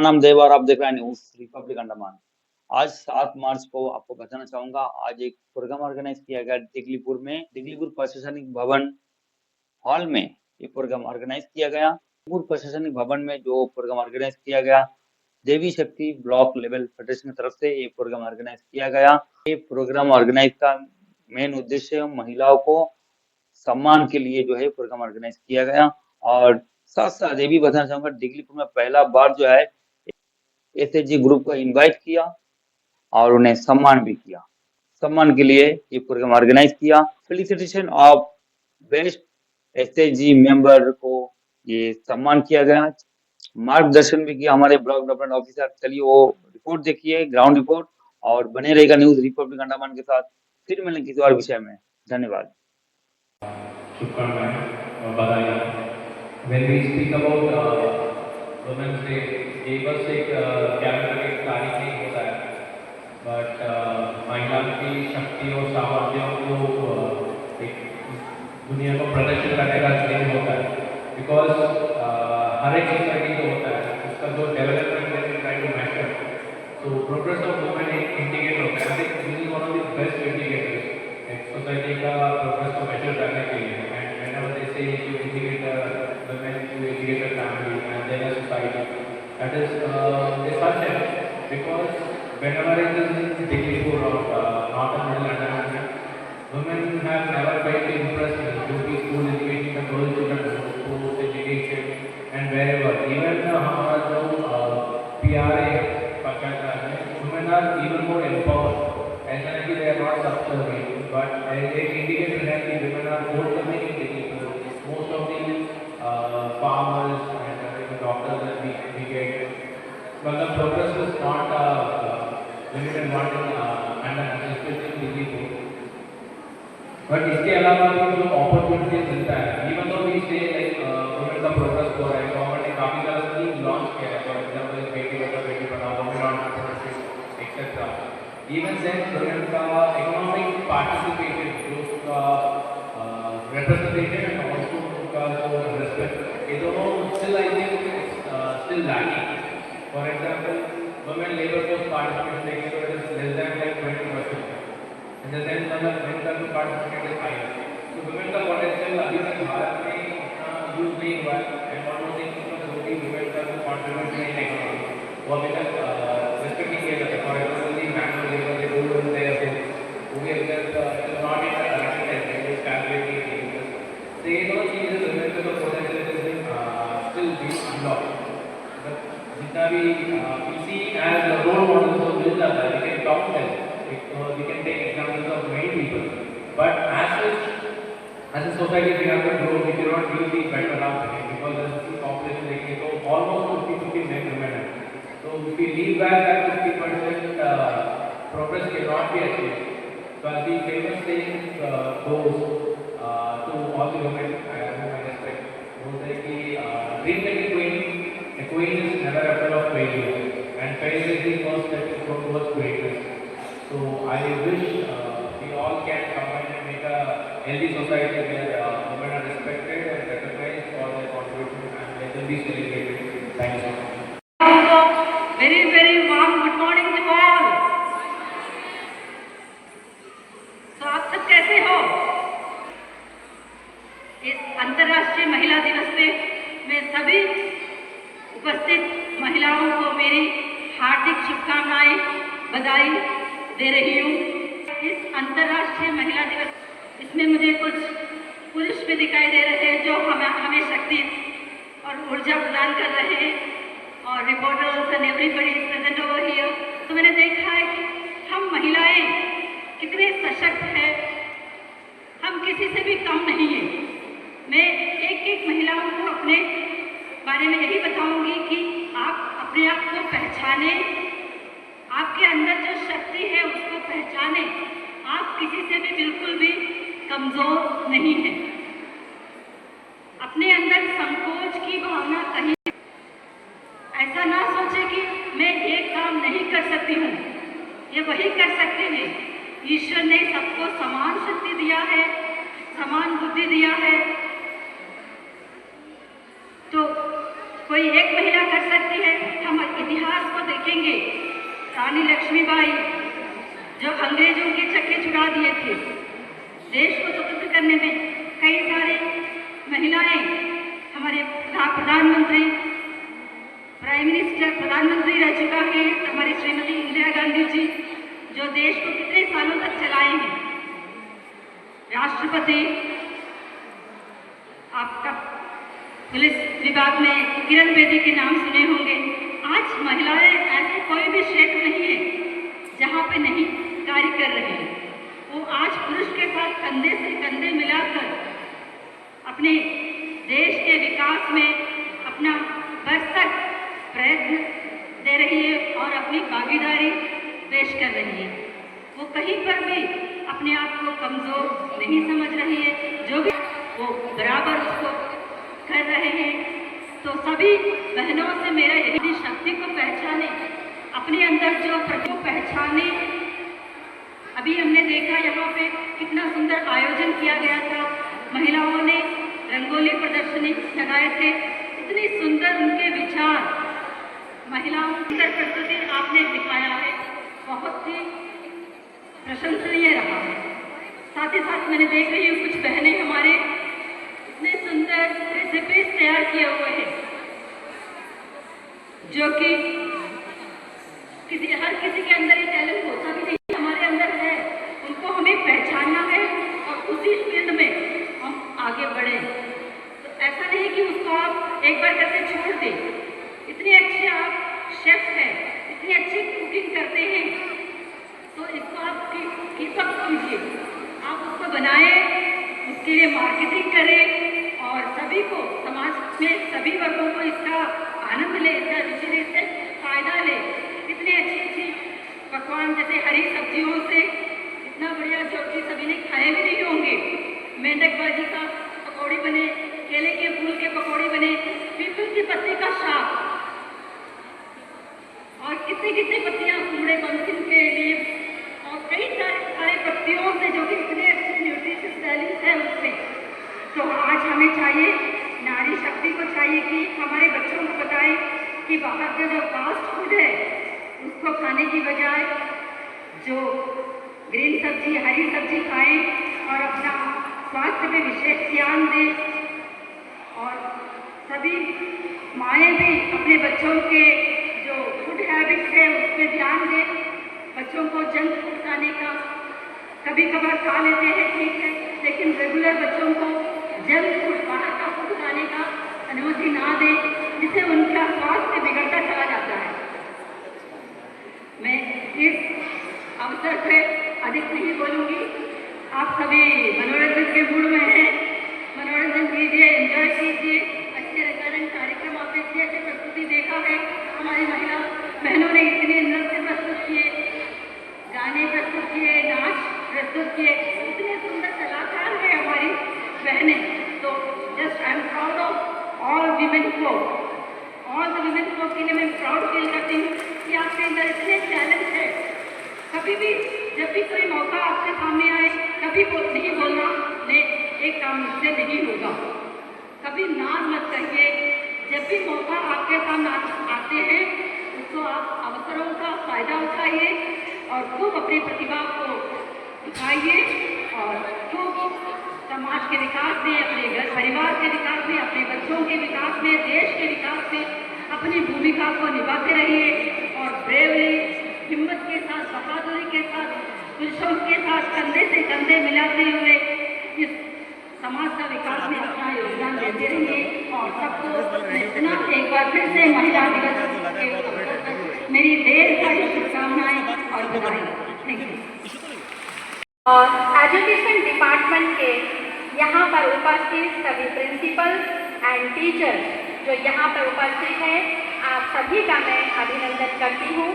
नाम देव और आप देख रहे हैं न्यूज रिपब्लिक अंडमान। आज 7 मार्च को आपको बताना चाहूंगा, आज एक प्रोग्राम ऑर्गेनाइज किया गया दिगलीपुर में, दिगलीपुर प्रशासनिक भवन हॉल में। ये प्रोग्राम ऑर्गेनाइज किया गया दिगलीपुर प्रशासनिक भवन में। जो प्रोग्राम ऑर्गेनाइज किया गया देवी शक्ति ब्लॉक लेवल फेडरेशन की तरफ से ये प्रोग्राम ऑर्गेनाइज किया गया। ये प्रोग्राम ऑर्गेनाइज का मेन उद्देश्य महिलाओं को सम्मान के लिए जो है प्रोग्राम ऑर्गेनाइज किया गया। और साथ साथ ये भी बताना चाहूंगा, दिगलीपुर में पहला बार जो है एसएचजी ग्रुप को इनवाइट किया और उन्हें सम्मान भी किया। सम्मान के लिए ये प्रोग्राम ऑर्गेनाइज किया। Felicitation of best SHG member को ये सम्मान किया गया। मार्गदर्शन भी किया हमारे ब्लॉक डेवलपमेंट ऑफिसर। चलिए वो रिपोर्ट देखिए, ग्राउंड रिपोर्ट, और बने रहेगा न्यूज रिपब्लिक अंडमान के साथ। फिर मिलेंगे किसी और विषय में। धन्यवाद। शुभकामनाएं और बधाई। When we speak about Women's Day, ये बस एक कैलेंडर एक तारीख नहीं होता है, बट महिला की शक्ति और सामर्थ्य को एक दुनिया को प्रदर्शित करने का दिन होता है। बिकॉज हर एक सोसाइटी जो होता है उसका जो डेवलपमेंट है ट्राई टू मैटर, तो प्रोग्रेस ऑफ वुमेन एक इंडिकेटर होता है। I think this is one of the best indicators एक सोसाइटी का प्रोग्रेस को मेजर करने के लिए। And whenever they say you indicate women, you indicate a family and then a society, that is essential, because whenever it is in Diglipur or northern middle Andaman, women have never tried to impress me. जो भी school education का girl children, sports education and wherever, even हमारा जो PRA panchayat राज में women are even more empowered. ऐसा नहीं कि they are not subservient, but एक indicator है कि women are more coming in Diglipur. Most of the farmers and doctors that we get, but the progress is not limited not in Andaman, especially in Diglipur. But इसके अलावा भी जो opportunities मिलता है, even though we से like women का progress हो रहा है, गवर्नमेंट ने काफ़ी सारा स्कीम लॉन्च किया है। फॉर एग्जांपल बेटी बचाओ बेटी पढ़ाओ, women entrepreneurship etcetera. Even then women का इकोनॉमिक पार्टिसिपेशन, जो उसका रिप्रेजेंटेशन एंड ऑल्सो उनका जो रेस्पेक्ट, ये दोनों still I think still lacking. For example women labour force participation देखें तो it is less than like 20%। And then women का जो पार्टिसिपेट है हाई, तो वुमेन का पोटेंशियल अभी तक भारत में इतना यूज नहीं हुआ है। एंड वन मोर थिंग, जो भी वुमेन का जो कॉन्ट्रीब्यूशन है इकोनॉमी, वो अभी तक रेस्पेक्ट नहीं किया जाता। For example the manual labour के रूल होते हैं, वो भी अभी तक नॉट इन रेकग्नाइज्ड कैलकुलेटेड। तो ये दोनों चीज़ें वुमेन का जो potential still be unlocked. But जितना भी इसी एज रोल मॉडल को मिल जाता है, लेकिन टॉप में we can take examples of many people, but as a society we have to grow. We cannot use the better half because as the population देखें तो almost 50-50 men women है। So if we leave back that 50% progress cannot be achieved. So as the famous saying goes to all the women whom I respect, वो है कि dream like a queen is never afraid of failure, and failure is the first step towards greatness. So I wish we all can combine and make a healthy society where women are respected and recognized for their contribution and let them be celebrated. Thank you so much. Very warm good morning to all. तो आप सब कैसे हो? इस अंतर्राष्ट्रीय महिला दिवस पे मैं सभी उपस्थित महिलाओं को मेरी हार्दिक शुभकामनाएं, बधाई दे रही हूँ। इस अंतर्राष्ट्रीय महिला दिवस, इसमें मुझे कुछ पुरुष भी दिखाई दे रहे हैं जो हमें शक्ति और ऊर्जा प्रदान कर रहे हैं, और reporters and everybody is present over here. तो मैंने देखा है कि हम महिलाएं कितने सशक्त हैं, हम किसी से भी कम नहीं हैं। मैं एक महिलाओं को अपने बारे में यही बताऊंगी कि आप अपने आप को पहचाने, आपके अंदर जो शक्ति है उसको पहचाने। आप किसी से भी बिल्कुल भी कमजोर नहीं है। अपने अंदर संकोच की भावना कहीं, ऐसा ना सोचे कि मैं ये काम नहीं कर सकती हूँ, ये वही कर सकते हैं। ईश्वर ने सबको समान शक्ति दिया है, समान बुद्धि दिया है, तो कोई एक महिला कर सकती है। हम इतिहास रानी लक्ष्मीबाई जो अंग्रेजों के चक्के छुड़ा दिए थे, देश को स्वतंत्र करने में कई सारे महिलाएं, हमारे प्रधानमंत्री प्राइम मिनिस्टर प्रधानमंत्री रह चुका है हमारी श्रीमती इंदिरा गांधी जी, जो देश को कितने सालों तक चलाए हैं। राष्ट्रपति आपका पुलिस विभाग में किरण बेदी के नाम सुने होंगे। आज महिलाएं ऐसे कोई भी क्षेत्र नहीं है जहां पे नहीं कार्य कर रहे हैं। वो आज पुरुष के साथ कंधे से कंधे मिलाकर अपने देश के विकास में अपना भरसक प्रयत्न दे रही है और अपनी भागीदारी पेश कर रही है। वो कहीं पर भी अपने आप को कमजोर नहीं समझ रही है, जो भी वो बराबर उसको कर रहे हैं। तो सभी बहनों से मेरा यही, शक्ति को पहचाने, अपने अंदर जो प्रतिभा पहचाने। अभी हमने देखा यहाँ पे कितना सुंदर आयोजन किया गया था, महिलाओं ने रंगोली प्रदर्शनी लगाए थे, इतनी सुंदर उनके विचार, महिलाओं की प्रस्तुति आपने दिखाया है, बहुत ही प्रशंसनीय रहा है। साथ ही साथ मैंने देख रही हूँ कुछ बहनें हमारे इतने सुंदर रेसिपीज तैयार किए हुए हैं, जो कि हर किसी के अंदर ये टैलेंट होता भी नहीं, हमारे अंदर है, उनको हमें पहचानना है और उसी फील्ड में हम आगे बढ़े। तो ऐसा नहीं कि उसको आप एक बार करके छोड़ दें। इतने अच्छे आप शेफ हैं, इतनी अच्छी कुकिंग करते हैं, तो इसको आप कीप अप कीजिए, आप उसको बनाएं, उसके लिए मार्केटिंग करें और सभी को, समाज में सभी वर्गों को इसका आनंद ले, इसका रुचि ले, इससे फायदा ले। इतने अच्छी अच्छी पकवान जैसे हरी सब्जियों से इतना बढ़िया, जो कि सभी ने खाए भी नहीं होंगे, मेंढक भाजी का पकौड़ी बने, केले के फूल के पकौड़ी बने, पीपल की पत्ती का साग और कितने कितने पत्तियां, कुमड़े पंखिन के लिए और कई सारे पत्तियों से, जो कि इतने अच्छे न्यूट्रिशियस वैल्यूज है उसमें। तो आज हमें चाहिए, नारी शक्ति को चाहिए कि हमारे बच्चों को बताएं कि बाहर का जो फास्ट फूड है उसको खाने की बजाय जो ग्रीन सब्जी, हरी सब्जी खाएं और अपना स्वास्थ्य पे विशेष ध्यान दें। और सभी माएँ भी अपने बच्चों के जो फूड हैबिट्स है उस पर ध्यान दें। बच्चों को जंक फूड खाने का, कभी कभार खा लेते हैं ठीक है, लेकिन रेगुलर बच्चों को जंक फूड, बाहर का फूड खाने का अनुमति ना दें, जिससे उनका स्वास्थ्य बिगड़ता चला जाता है। मैं इस अवसर पर अधिक नहीं बोलूँगी, आप सभी मनोरंजन के मूड में हैं, मनोरंजन कीजिए, एंजॉय कीजिए। अच्छे रंगारंग कार्यक्रम, आपने अच्छी अच्छी प्रस्तुति देखा है, हमारी महिला बहनों ने इतने नृत्य प्रस्तुत किए, गाने प्रस्तुत किए, नाच प्रस्तुत किए, इतने सुंदर कलाकार हैं हमारी बहनें। तो just I am proud of all women को, ऑल द वीमेन को के लिए मैं प्राउड फील करती हूँ कि आपके अंदर इतने टैलेंट है। कभी भी जब भी कोई मौका आपके सामने आए, कभी नहीं बोलना नहीं, एक काम मुझसे नहीं होगा, कभी ना मत कहिए। जब भी मौका आपके सामने आते हैं, उसको आप अवसरों का फायदा उठाइए और खूब अपनी प्रतिभा को दिखाइए और खूब समाज के विकास में, अपने घर परिवार के विकास में, अपने बच्चों के विकास में, देश के विकास में अपनी भूमिका को निभाते रहिए और ब्रेवली, हिम्मत के साथ, बहादुरी के साथ, पुरुषों के साथ कंधे से कंधे मिलाते हुए इस समाज का विकास में अपना योगदान देते रहिए। और सबको पुनः एक बार फिर से महिला दिवस के अवसर पर मेरी ढेर सारी शुभकामनाएं और बधाई। Thank you. और एजुकेशन डिपार्टमेंट के यहाँ पर उपस्थित सभी प्रिंसिपल एंड टीचर्स जो यहाँ पर उपस्थित हैं, आप सभी का मैं अभिनंदन करती हूँ।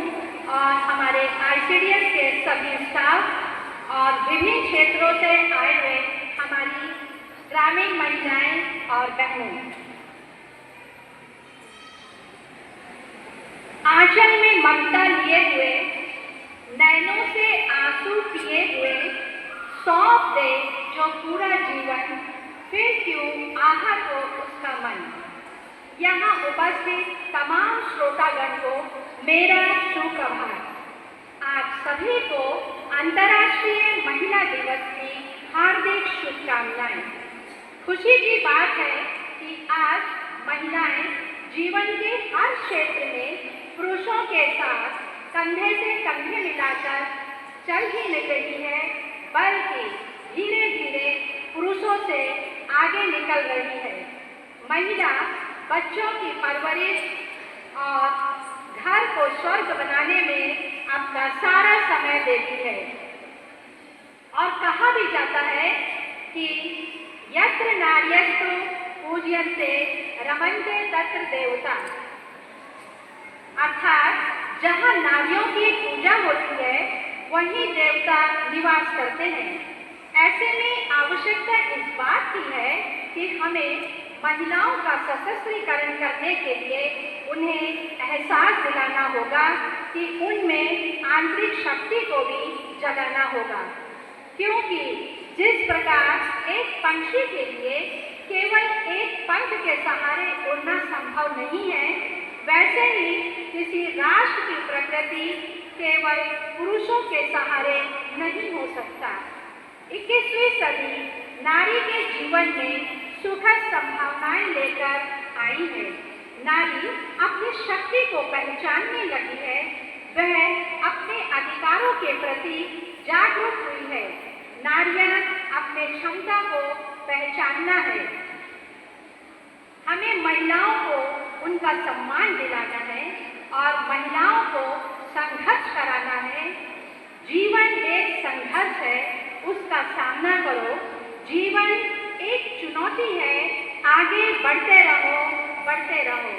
और हमारे ICDS के सभी स्टाफ और विभिन्न क्षेत्रों से आए हुए हमारी ग्रामीण महिलाएं और बहनें, आंचल में ममता लिए हुए, नैनों से आंसू पिए हुए, सौंप दे जो पूरा जीवन, फिर क्यों आहत हो उसका मन। यहाँ उपस्थित तमाम श्रोतागण को मेरा सुप्रभात। आप सभी को अंतर्राष्ट्रीय महिला दिवस की हार्दिक शुभकामनाएं। खुशी की बात है कि आज महिलाएं जीवन के हर क्षेत्र में पुरुषों के साथ कंधे से कंधे मिलाकर चल ही नहीं रही है, बल्कि धीरे धीरे पुरुषों से आगे निकल रही है। महिला बच्चों की परवरिश और घर को स्वर्ग बनाने में अपना सारा समय देती है। और कहा भी जाता है कि यत्र नार्यस्तु पूज्यन्ते रमन्ते तत्र देवता, अर्थात जहाँ नारियों की पूजा होती है वहीं देवता निवास करते हैं। ऐसे में आवश्यकता इस बात की है कि हमें महिलाओं का सशस्त्रीकरण करने के लिए उन्हें एहसास दिलाना होगा कि उनमें आंतरिक शक्ति को भी जगाना होगा, क्योंकि जिस प्रकार एक पंछी के लिए केवल एक पंख के सहारे उड़ना संभव नहीं है, वैसे ही किसी राष्ट्र की प्रकृति केवल पुरुषों के सहारे नहीं हो सकता। 21वीं सदी नारी के जीवन में सुखद संभावनाएं लेकर आई है। नारी अपनी शक्ति को पहचानने लगी है, वह अपने अधिकारों के प्रति जागरूक हुई है। नारियां अपने क्षमता को पहचानना है। हमें महिलाओं को उनका सम्मान दिलाना है और महिलाओं को संघर्ष कराना है। जीवन एक संघर्ष है, उसका सामना करो। जीवन एक चुनौती है, आगे बढ़ते रहो, बढ़ते रहो।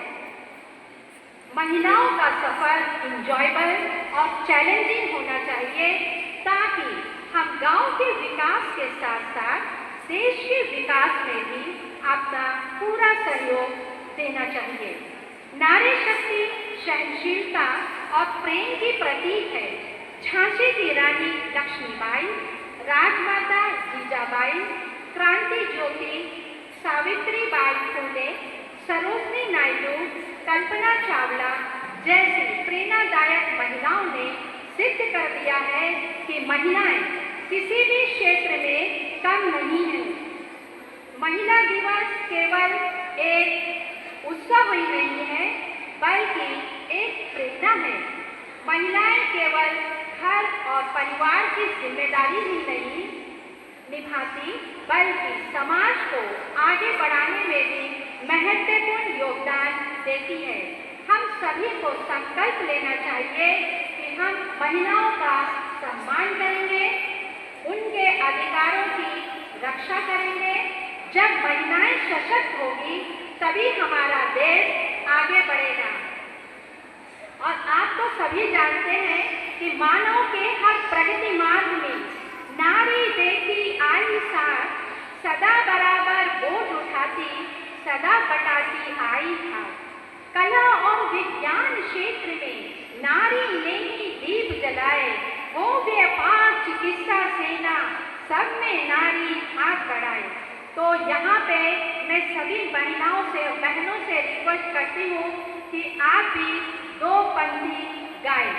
महिलाओं का सफर इंजॉयबल और चैलेंजिंग होना चाहिए, ताकि हम गांव के विकास के साथ साथ देश के विकास में भी अपना पूरा सहयोग देना चाहिए। नारी शक्ति सहनशीलता और प्रेम की प्रतीक है। झांसी की रानी लक्ष्मीबाई, राजमाता जीजाबाई, क्रांति ज्योति सावित्रीबाई फुले, सरोजिनी नायडू, कल्पना चावला जैसी प्रेरणादायक महिलाओं ने सिद्ध कर दिया है कि महिलाएं किसी भी क्षेत्र में कम नहीं है। महिला दिवस केवल एक उत्सव ही नहीं है, बल्कि एक प्रेरणा है। महिलाएं केवल घर और परिवार की जिम्मेदारी ही नहीं निभाती, बल्कि समाज को आगे बढ़ाने में भी महत्वपूर्ण योगदान देती है। हम सभी को संकल्प लेना चाहिए कि हम महिलाओं का सम्मान करेंगे, उनके अधिकारों की रक्षा करेंगे। जब महिलाएं सशक्त होगी तभी हमारा देश आगे बढ़ेगा। और आप तो सभी जानते हैं कि मानव के हर प्रगति मार्ग में नारी देती आई साथ, सदा बराबर बोझ उठाती, सदा बटाती आई था। कला और विज्ञान क्षेत्र में नारी ने ही दीप जलाए, हो व्यापार चिकित्सा सेना सब में नारी हाथ बढ़ाए। तो यहाँ पे मैं सभी महिलाओं से, बहनों से रिक्वेस्ट करती हूँ कि आप भी दो पंक्ति गाएं।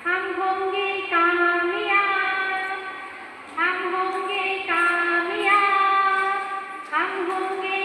हम होंगे कामयाब, हम होंगे कामयाब, हम होंगे